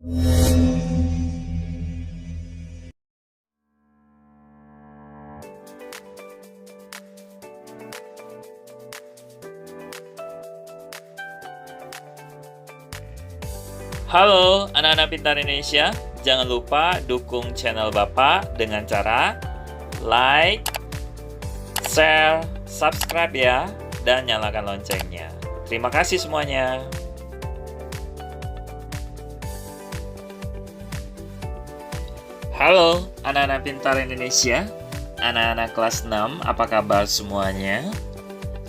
Halo anak-anak pintar Indonesia, jangan lupa dukung channel Bapak dengan cara like, share, subscribe ya, dan nyalakan loncengnya. Terima kasih semuanya. Halo anak-anak pintar Indonesia, anak-anak kelas 6, apa kabar semuanya?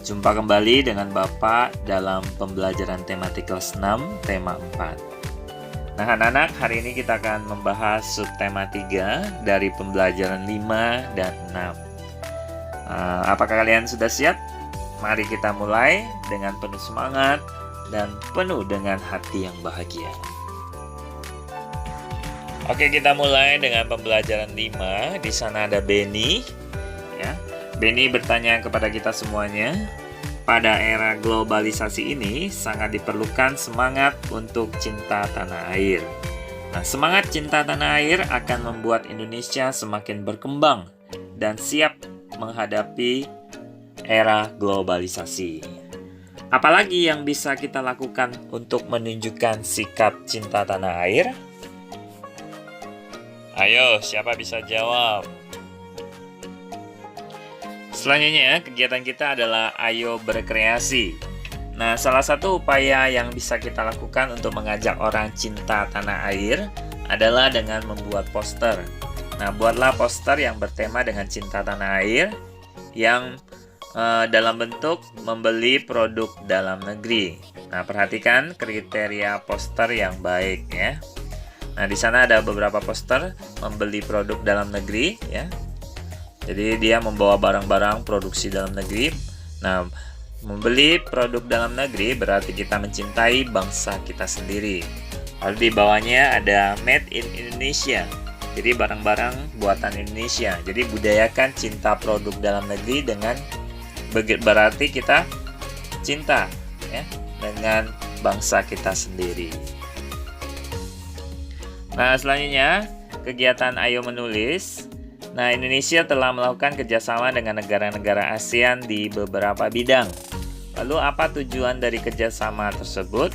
Jumpa kembali dengan Bapak dalam pembelajaran tematik kelas 6, tema 4. Nah anak-anak, hari ini kita akan membahas subtema 3 dari pembelajaran 5 dan 6. Apakah kalian sudah siap? Mari kita mulai dengan penuh semangat dan penuh dengan hati yang bahagia. Oke, kita mulai dengan pembelajaran 5. Di sana ada Benny. Ya. Benny bertanya kepada kita semuanya, pada era globalisasi ini sangat diperlukan semangat untuk cinta tanah air. Nah, semangat cinta tanah air akan membuat Indonesia semakin berkembang dan siap menghadapi era globalisasi. Apalagi yang bisa kita lakukan untuk menunjukkan sikap cinta tanah air? Ayo, siapa bisa jawab? Selanjutnya, kegiatan kita adalah ayo berkreasi. Nah, salah satu upaya yang bisa kita lakukan untuk mengajak orang cinta tanah air adalah dengan membuat poster. Nah, buatlah poster yang bertema dengan cinta tanah air yang dalam bentuk membeli produk dalam negeri. Nah, perhatikan kriteria poster yang baik ya. Nah, di sana ada beberapa poster membeli produk dalam negeri ya. Jadi dia membawa barang-barang produksi dalam negeri. Nah, membeli produk dalam negeri berarti kita mencintai bangsa kita sendiri. Lalu di bawahnya ada Made in Indonesia. Jadi barang-barang buatan Indonesia. Jadi budayakan cinta produk dalam negeri dengan berarti kita cinta ya dengan bangsa kita sendiri. Nah, selanjutnya kegiatan ayo menulis. Nah, Indonesia telah melakukan kerjasama dengan negara-negara ASEAN di beberapa bidang. Lalu apa tujuan dari kerjasama tersebut?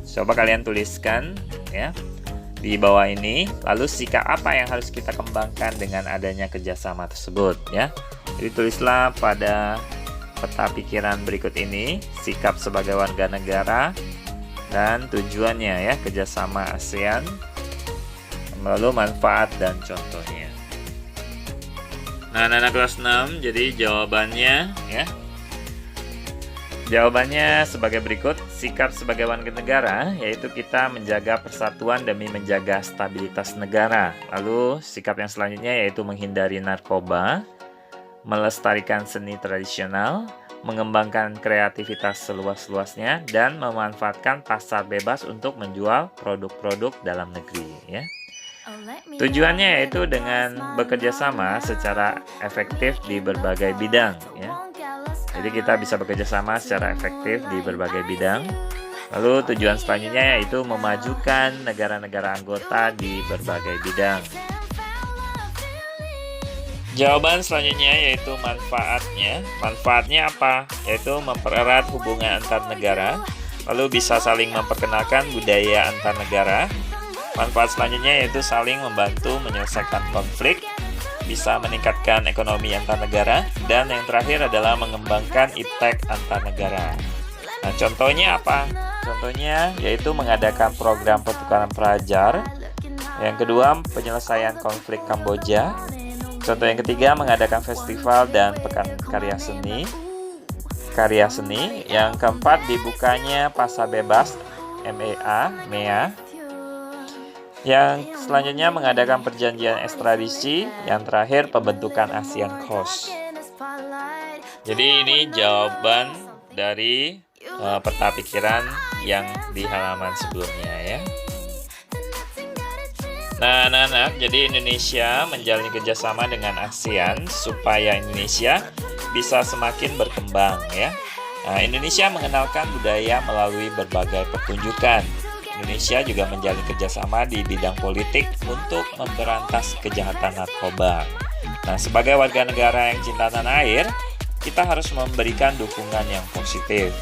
Coba kalian tuliskan ya di bawah ini. Lalu sikap apa yang harus kita kembangkan dengan adanya kerjasama tersebut ya. Jadi tulislah pada peta pikiran berikut ini sikap sebagai warga negara dan tujuannya ya kerjasama ASEAN. Lalu manfaat dan contohnya. Nah, anak-anak kelas 6, jadi jawabannya ya. Jawabannya sebagai berikut, sikap sebagai warga negara yaitu kita menjaga persatuan demi menjaga stabilitas negara. Lalu sikap yang selanjutnya yaitu menghindari narkoba, melestarikan seni tradisional, mengembangkan kreativitas seluas-luasnya dan memanfaatkan pasar bebas untuk menjual produk-produk dalam negeri ya. Tujuannya yaitu dengan bekerja sama secara efektif di berbagai bidang ya. Jadi kita bisa bekerja sama secara efektif di berbagai bidang. Lalu tujuan selanjutnya yaitu memajukan negara-negara anggota di berbagai bidang. Jawaban selanjutnya yaitu manfaatnya. Manfaatnya apa? Yaitu mempererat hubungan antar negara, lalu bisa saling memperkenalkan budaya antar negara. Manfaat selanjutnya yaitu saling membantu menyelesaikan konflik, bisa meningkatkan ekonomi antar negara, dan yang terakhir adalah mengembangkan iptek antar negara. Nah, contohnya apa? Contohnya yaitu mengadakan program pertukaran pelajar. Yang kedua, penyelesaian konflik Kamboja. Contoh yang ketiga, mengadakan festival dan pekan karya seni. Yang keempat, dibukanya pasar bebas MEA. Yang selanjutnya mengadakan perjanjian ekstradisi. Yang terakhir pembentukan ASEAN Coast. Jadi ini jawaban dari peta pikiran yang di halaman sebelumnya ya. Nah anak-anak, jadi Indonesia menjalin kerjasama dengan ASEAN supaya Indonesia bisa semakin berkembang ya. Nah, Indonesia mengenalkan budaya melalui berbagai pertunjukan. Indonesia juga menjalin kerjasama di bidang politik untuk memberantas kejahatan narkoba. Nah, sebagai warga negara yang cinta tanah air, kita harus memberikan dukungan yang positif.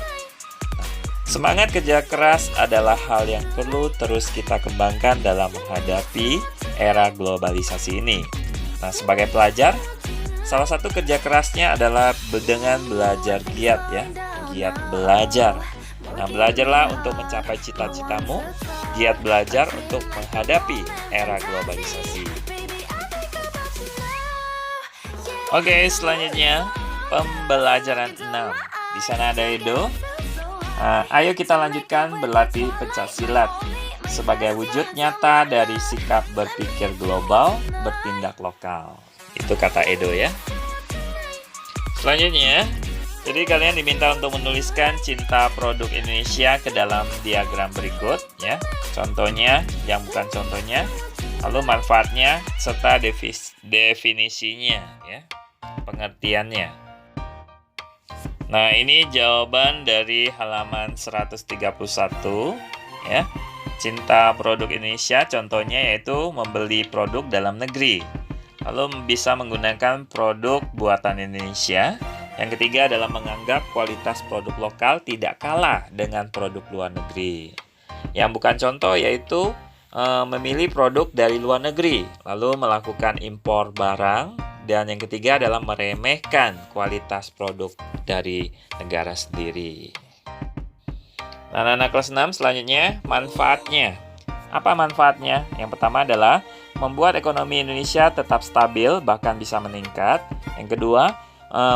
Semangat kerja keras adalah hal yang perlu terus kita kembangkan dalam menghadapi era globalisasi ini. Nah, sebagai pelajar, salah satu kerja kerasnya adalah dengan belajar giat ya, giat belajar. Nah, belajarlah untuk mencapai cita-citamu, giat belajar untuk menghadapi era globalisasi. Oke, selanjutnya pembelajaran 6. Di sana ada Edo. Ayo kita lanjutkan berlatih pencak silat sebagai wujud nyata dari sikap berpikir global, bertindak lokal. Itu kata Edo ya. Selanjutnya, jadi kalian diminta untuk menuliskan cinta produk Indonesia ke dalam diagram berikut ya. Contohnya, yang bukan contohnya, lalu manfaatnya serta definisinya ya, pengertiannya. Nah, ini jawaban dari halaman 131 ya. Cinta produk Indonesia contohnya yaitu membeli produk dalam negeri. Lalu bisa menggunakan produk buatan Indonesia. Yang ketiga adalah menganggap kualitas produk lokal tidak kalah dengan produk luar negeri. Yang bukan contoh yaitu memilih produk dari luar negeri, lalu melakukan impor barang. Dan yang ketiga adalah meremehkan kualitas produk dari negara sendiri. Nah, anak kelas 6 selanjutnya, manfaatnya. Apa manfaatnya? Yang pertama adalah membuat ekonomi Indonesia tetap stabil, bahkan bisa meningkat. Yang kedua,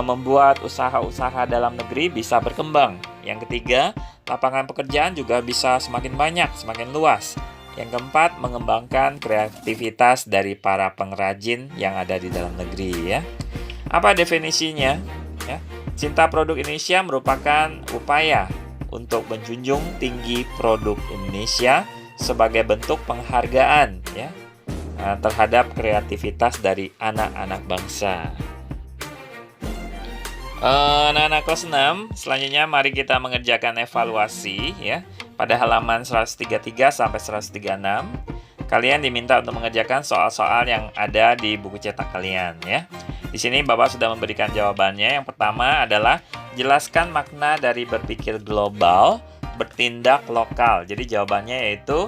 membuat usaha-usaha dalam negeri bisa berkembang. Yang ketiga, lapangan pekerjaan juga bisa semakin banyak, semakin luas. Yang keempat, mengembangkan kreativitas dari para pengrajin yang ada di dalam negeri ya. Apa definisinya? Ya, cinta produk Indonesia merupakan upaya untuk menjunjung tinggi produk Indonesia sebagai bentuk penghargaan ya terhadap kreativitas dari anak-anak bangsa. Anak-anak kelas 6, selanjutnya mari kita mengerjakan evaluasi ya. Pada halaman 133 sampai 136, kalian diminta untuk mengerjakan soal-soal yang ada di buku cetak kalian ya. Di sini Bapak sudah memberikan jawabannya. Yang pertama adalah jelaskan makna dari berpikir global, bertindak lokal. Jadi jawabannya yaitu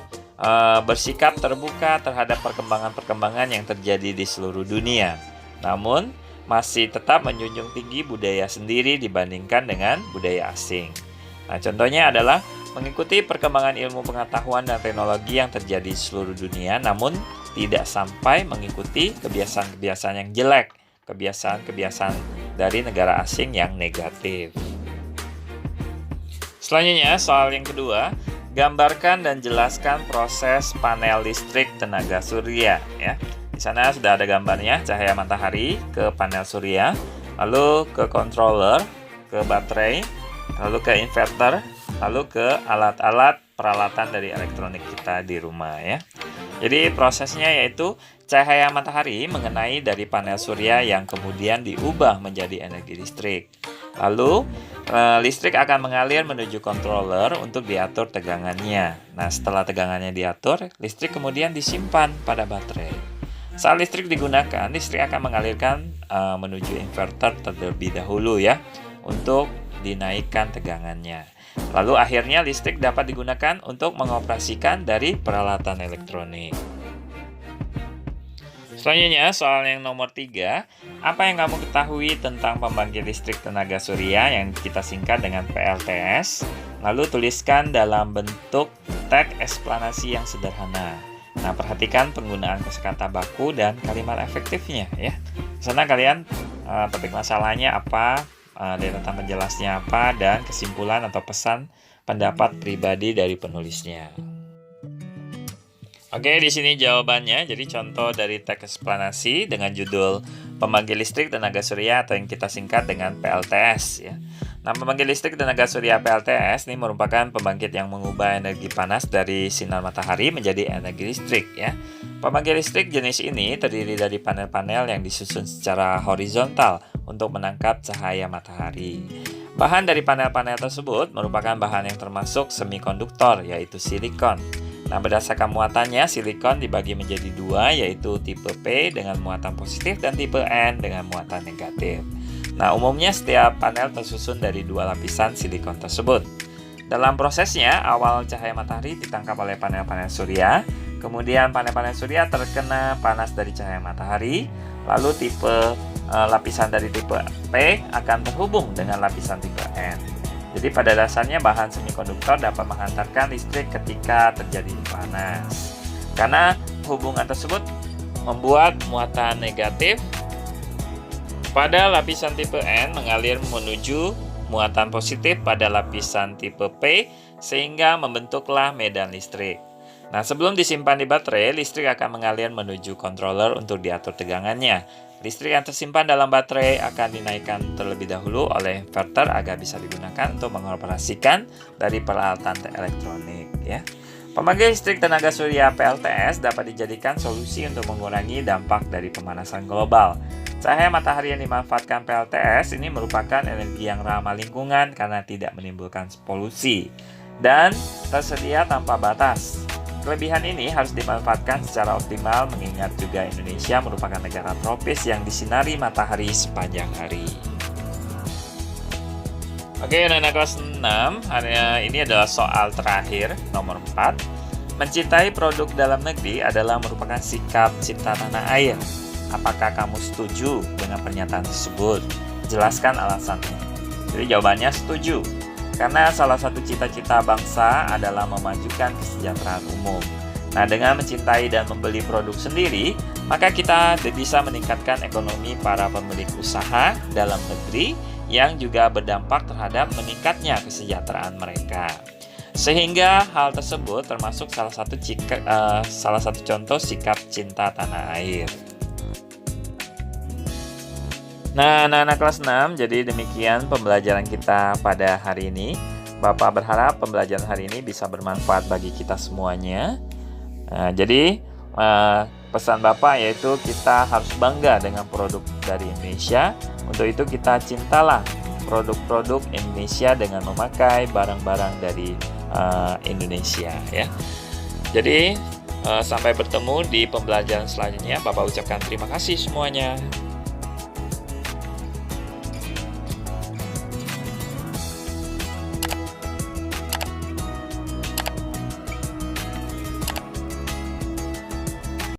bersikap terbuka terhadap perkembangan-perkembangan yang terjadi di seluruh dunia. Namun masih tetap menjunjung tinggi budaya sendiri dibandingkan dengan budaya asing. Nah, contohnya adalah mengikuti perkembangan ilmu pengetahuan dan teknologi yang terjadi di seluruh dunia, namun tidak sampai mengikuti kebiasaan-kebiasaan yang jelek, kebiasaan-kebiasaan dari negara asing yang negatif. Selanjutnya, soal yang kedua, gambarkan dan jelaskan proses panel listrik tenaga surya ya. Di sana sudah ada gambarnya, cahaya matahari ke panel surya, lalu ke controller, ke baterai, lalu ke inverter, lalu ke alat-alat peralatan dari elektronik kita di rumah ya. Jadi prosesnya yaitu cahaya matahari mengenai dari panel surya yang kemudian diubah menjadi energi listrik. Lalu listrik akan mengalir menuju controller untuk diatur tegangannya. Nah, setelah tegangannya diatur, listrik kemudian disimpan pada baterai. Saat listrik digunakan, listrik akan mengalirkan menuju inverter terlebih dahulu ya, untuk dinaikkan tegangannya. Lalu akhirnya listrik dapat digunakan untuk mengoperasikan dari peralatan elektronik. Selanjutnya, soal yang nomor 3, apa yang kamu ketahui tentang pembangkit listrik tenaga surya yang kita singkat dengan PLTS? Lalu tuliskan dalam bentuk teks eksplanasi yang sederhana. Nah, perhatikan penggunaan kosakata baku dan kalimat efektifnya ya. Di sana kalian topik masalahnya apa, deretan penjelasnya apa, dan kesimpulan atau pesan pendapat pribadi dari penulisnya. Oke, di sini jawabannya. Jadi contoh dari teks eksplanasi dengan judul pembangkit listrik tenaga surya atau yang kita singkat dengan PLTS ya. Nah, pembangkit listrik tenaga surya PLTS ini merupakan pembangkit yang mengubah energi panas dari sinar matahari menjadi energi listrik ya. Pembangkit listrik jenis ini terdiri dari panel-panel yang disusun secara horizontal untuk menangkap cahaya matahari. Bahan dari panel-panel tersebut merupakan bahan yang termasuk semikonduktor yaitu silikon. Nah, berdasarkan muatannya, silikon dibagi menjadi dua, yaitu tipe P dengan muatan positif dan tipe N dengan muatan negatif. Nah, umumnya setiap panel tersusun dari dua lapisan silikon tersebut. Dalam prosesnya, awal cahaya matahari ditangkap oleh panel-panel surya, kemudian panel-panel surya terkena panas dari cahaya matahari, lalu lapisan dari tipe P akan terhubung dengan lapisan tipe N. Jadi pada dasarnya bahan semikonduktor dapat menghantarkan listrik ketika terjadi panas. Karena hubungan tersebut membuat muatan negatif pada lapisan tipe N mengalir menuju muatan positif pada lapisan tipe P sehingga membentuklah medan listrik. Nah, sebelum disimpan di baterai, listrik akan mengalir menuju controller untuk diatur tegangannya. Listrik yang tersimpan dalam baterai akan dinaikkan terlebih dahulu oleh inverter agar bisa digunakan untuk mengoperasikan dari peralatan elektronik, ya. Pembangkit listrik tenaga surya PLTS dapat dijadikan solusi untuk mengurangi dampak dari pemanasan global. Cahaya matahari yang dimanfaatkan PLTS ini merupakan energi yang ramah lingkungan karena tidak menimbulkan polusi dan tersedia tanpa batas. Kelebihan ini harus dimanfaatkan secara optimal mengingat juga Indonesia merupakan negara tropis yang disinari matahari sepanjang hari. Oke, anak-anak kelas 6, ini adalah soal terakhir, nomor 4. Mencintai produk dalam negeri adalah merupakan sikap cinta tanah air. Apakah kamu setuju dengan pernyataan tersebut? Jelaskan alasannya. Jadi jawabannya setuju. Karena salah satu cita-cita bangsa adalah memajukan kesejahteraan umum. Nah, dengan mencintai dan membeli produk sendiri, maka kita bisa meningkatkan ekonomi para pemilik usaha dalam negeri yang juga berdampak terhadap meningkatnya kesejahteraan mereka. Sehingga hal tersebut termasuk salah satu contoh sikap cinta tanah air. Nah, anak-anak kelas 6, jadi demikian pembelajaran kita pada hari ini. Bapak berharap pembelajaran hari ini bisa bermanfaat bagi kita semuanya. Jadi, pesan Bapak yaitu kita harus bangga dengan produk dari Indonesia. Untuk itu kita cintalah produk-produk Indonesia dengan memakai barang-barang dari Indonesia, ya. Jadi, sampai bertemu di pembelajaran selanjutnya. Bapak ucapkan terima kasih semuanya.